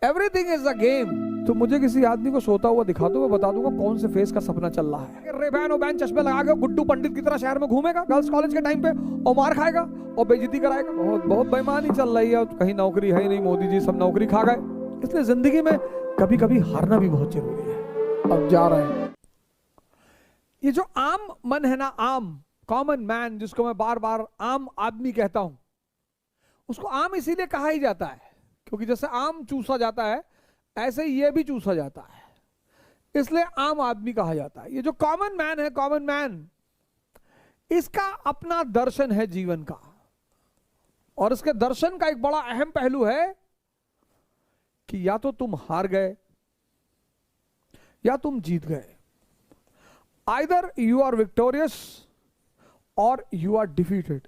Everything is a game. तो मुझे किसी आदमी को सोता हुआ दिखा दो, मैं बता दूंगा कौन से फेस का सपना चल रहा है। रेबैन और बैन चश्मे लगा के गुड्डू पंडित की तरह शहर में घूमेगा गर्ल्स कॉलेज के टाइम पे, और मार खाएगा और बेइज्जती कराएगा। बहुत बहुत बेईमानी चल रही है, कहीं नौकरी है ही नहीं, मोदी जी सब नौकरी खा गए। इसलिए जिंदगी में कभी कभी हारना भी बहुत जरूरी है। अब जा रहे हैं। ये जो आम मन है ना, आम कॉमन मैन, जिसको मैं बार बार आम आदमी कहता हूं, उसको आम इसीलिए कहा ही जाता है क्योंकि जैसे आम चूसा जाता है ऐसे ही ये भी चूसा जाता है, इसलिए आम आदमी कहा जाता है। ये जो कॉमन मैन है, कॉमन मैन, इसका अपना दर्शन है जीवन का, और इसके दर्शन का एक बड़ा अहम पहलू है कि या तो तुम हार गए या तुम जीत गए। आइदर यू आर विक्टोरियस और यू आर डिफीटेड।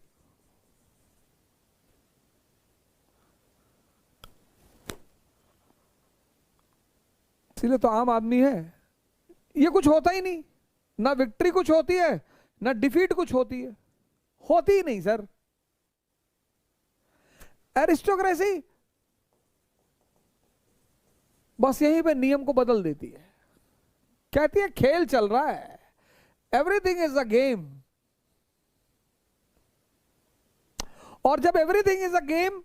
इसीलिए तो आम आदमी है। ये कुछ होता ही नहीं, ना विक्ट्री कुछ होती है ना डिफीट कुछ होती है, होती ही नहीं सर। एरिस्टोक्रेसी बस यहीं पे नियम को बदल देती है, कहती है खेल चल रहा है, एवरीथिंग इज अ गेम। और जब एवरीथिंग इज अ गेम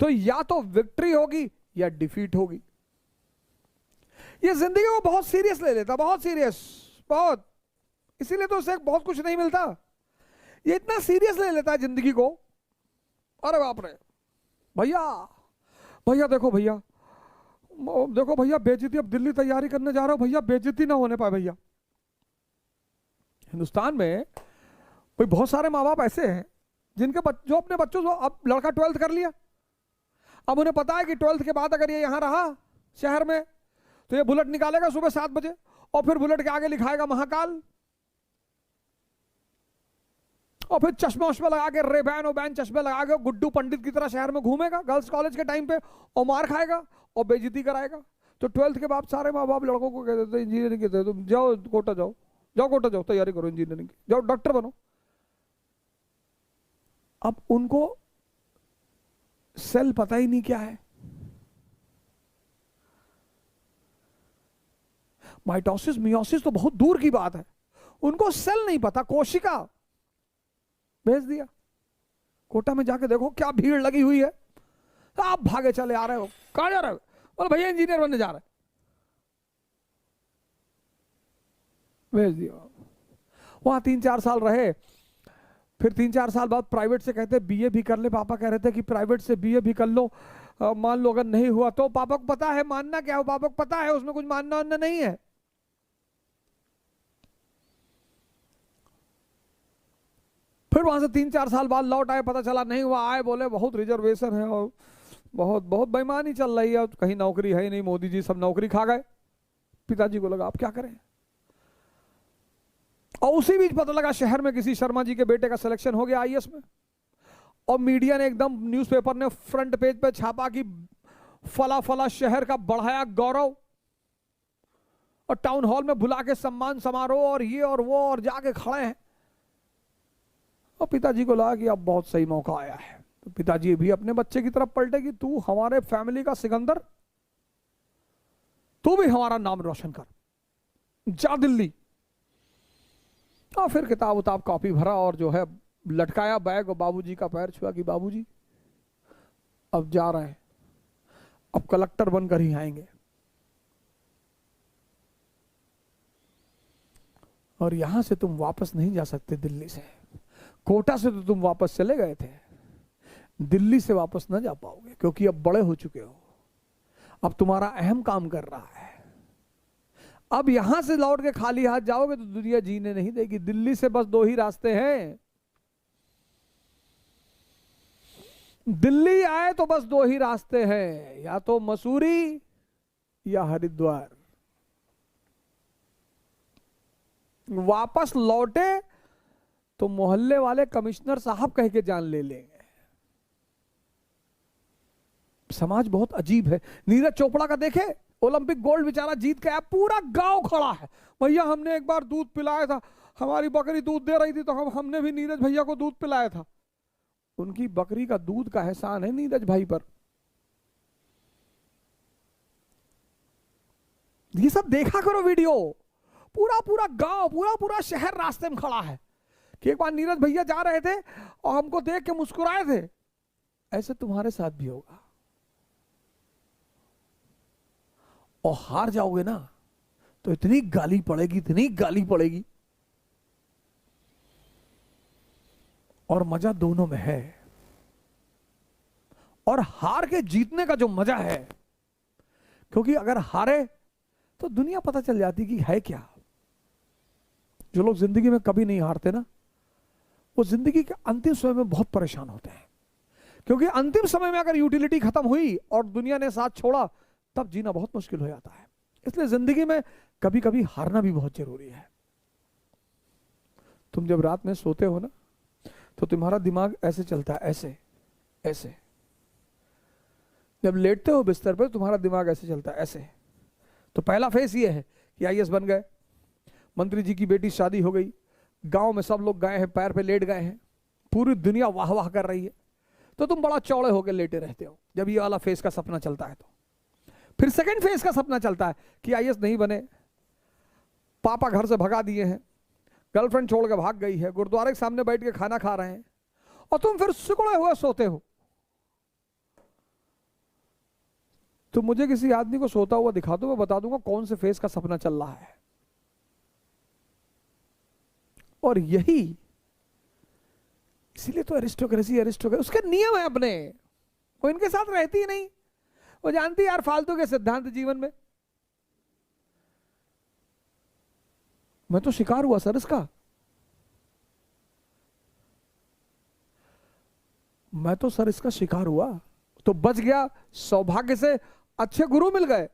तो या तो विक्ट्री होगी या डिफीट होगी। ये जिंदगी को बहुत सीरियस ले लेता, बहुत सीरियस, बहुत। इसीलिए तो उसे बहुत कुछ नहीं मिलता। ये इतना सीरियस ले लेता है जिंदगी को, अरे बाप रे। भैया भैया देखो भैया, देखो भैया बेइज्जती, अब दिल्ली तैयारी करने जा रहा हूं भैया, बेइज्जती ना होने पाए भैया। हिंदुस्तान में भाई बहुत सारे माँ बाप ऐसे हैं जिनके जो अपने बच्चों को, अब लड़का 12th कर लिया, अब उन्हें पता है कि 12th के बाद अगर ये यहां रहा शहर में तो ये बुलेट निकालेगा सुबह 7 बजे और फिर बुलेट के आगे लिखाएगा महाकाल, और फिर चश्मा वश्मा लगा के, रेबैन और बैन चश्मे लगा के गुड्डू पंडित की तरह शहर में घूमेगा गर्ल्स कॉलेज के टाइम पे, और मार खाएगा और बेइज्जती कराएगा। तो 12th के बाद सारे माँ बाप लड़कों को कहते थे इंजीनियरिंग कहते, तुम जाओ कोटा जाओ, जाओ कोटा जाओ, तैयारी करो इंजीनियरिंग की, जाओ डॉक्टर बनो। अब उनको सेल पता ही नहीं क्या है, माइटोसिस मियोसिस तो बहुत दूर की बात है, उनको सेल नहीं पता, कोशिका। भेज दिया कोटा में, जाके देखो क्या भीड़ लगी हुई है, आप भागे चले आ रहे हो, कहां जा रहे हो, बोले भैया इंजीनियर बनने जा रहे। भेज दिया, वहां 3-4 साल रहे, फिर 3-4 साल बाद प्राइवेट से कहते बीए भी कर ले। पापा कह रहे थे कि प्राइवेट से बीए भी कर लो, मान लो अगर नहीं हुआ तो। पापा को पता है मानना क्या हो, पापा को पता है उसमें कुछ मानना वानना नहीं है। फिर वहां से 3-4 साल बाद लौट आए, पता चला नहीं हुआ, आए बोले बहुत रिजर्वेशन है और बहुत बहुत बेईमानी चल रही है, कहीं नौकरी है ही नहीं, मोदी जी सब नौकरी खा गए। पिताजी को लगा अब क्या करें, और उसी बीच पता लगा शहर में किसी शर्मा जी के बेटे का सिलेक्शन हो गया आईएएस में, और मीडिया ने एकदम, न्यूज़पेपर ने फ्रंट पेज पे छापा कि फला फला शहर का बढ़ाया गौरव, और टाउन हॉल में बुला के सम्मान समारोह और ये और वो, और जाके खड़े हैं। और पिताजी को लगा कि अब बहुत सही मौका आया है, तो पिताजी भी अपने बच्चे की तरफ पलटे कि तू हमारे फैमिली का सिकंदर, तू भी हमारा नाम रोशन कर, जा दिल्ली। और फिर किताब उताब कॉपी भरा और जो है लटकाया बैग, और बाबूजी का पैर छुआ कि बाबूजी अब जा रहे हैं, अब कलेक्टर बनकर ही आएंगे। और यहां से तुम वापस नहीं जा सकते दिल्ली से, कोटा से तो तुम वापस चले गए थे, दिल्ली से वापस न जा पाओगे क्योंकि अब बड़े हो चुके हो, अब तुम्हारा अहम काम कर रहा है। अब यहां से लौट के खाली हाथ जाओगे तो दुनिया जीने नहीं देगी। दिल्ली से बस 2 ही रास्ते हैं, दिल्ली आए तो बस 2 ही रास्ते हैं, या तो मसूरी या हरिद्वार। वापस लौटे तो मोहल्ले वाले कमिश्नर साहब कह के जान ले लेंगे। समाज बहुत अजीब है। नीरज चोपड़ा का देखे, ओलंपिक गोल्ड बेचारा जीत के आया, पूरा गांव खड़ा है, भैया हमने एक बार दूध पिलाया था, हमारी बकरी दूध दे रही थी तो हमने भी नीरज भैया को दूध पिलाया था। उनकी बकरी का दूध का एहसान है नीरज भाई पर। ये सब देखा करो वीडियो। पूरा पूरा गांव, पूरा पूरा शहर रास्ते में खड़ा है कि एक बार नीरज भैया जा रहे थे और हमको देख के मुस्कुराए थे। ऐसे तुम्हारे साथ भी होगा, और हार जाओगे ना तो इतनी गाली पड़ेगी, इतनी गाली पड़ेगी। और मजा दोनों में है। और हार के जीतने का जो मजा है, क्योंकि अगर हारे तो दुनिया पता चल जाती कि है क्या। जो लोग जिंदगी में कभी नहीं हारते ना, वो जिंदगी के अंतिम समय में बहुत परेशान होते हैं, क्योंकि अंतिम समय में अगर यूटिलिटी खत्म हुई और दुनिया ने साथ छोड़ा, तब जीना बहुत मुश्किल हो जाता है। इसलिए जिंदगी में कभी कभी हारना भी बहुत जरूरी है। तुम जब रात में सोते हो ना, तो तुम्हारा दिमाग ऐसे चलता है, ऐसे ऐसे। जब लेटते हो बिस्तर पर, तुम्हारा दिमाग ऐसे चलता है, ऐसे। तो पहला फेस ये है कि आईएएस बन गए, मंत्री जी की बेटी शादी हो गई, गांव में सब लोग गए हैं, पैर पे लेट गए हैं, पूरी दुनिया वाह वाह कर रही है, तो तुम बड़ा चौड़े होकर लेटे रहते हो जब ये वाला फेस का सपना चलता है। तो फिर सेकंड फेस का सपना चलता है कि आईएएस नहीं बने, पापा घर से भगा दिए हैं, गर्लफ्रेंड छोड़ के भाग गई है, गुरुद्वारे के सामने बैठ के खाना खा रहे हैं, और तुम फिर सिकुड़े हुए सोते हो। तो मुझे किसी आदमी को सोता हुआ दिखा दो, मैं बता दूंगा कौन से फेस का सपना चल रहा है। और यही, इसीलिए तो एरिस्टोक्रेसी उसके नियम है अपने, वो इनके साथ रहती ही नहीं। वो जानती है यार फालतू के सिद्धांत जीवन में। मैं तो शिकार हुआ सर इसका, मैं तो सर इसका शिकार हुआ, तो बच गया। सौभाग्य से अच्छे गुरु मिल गए,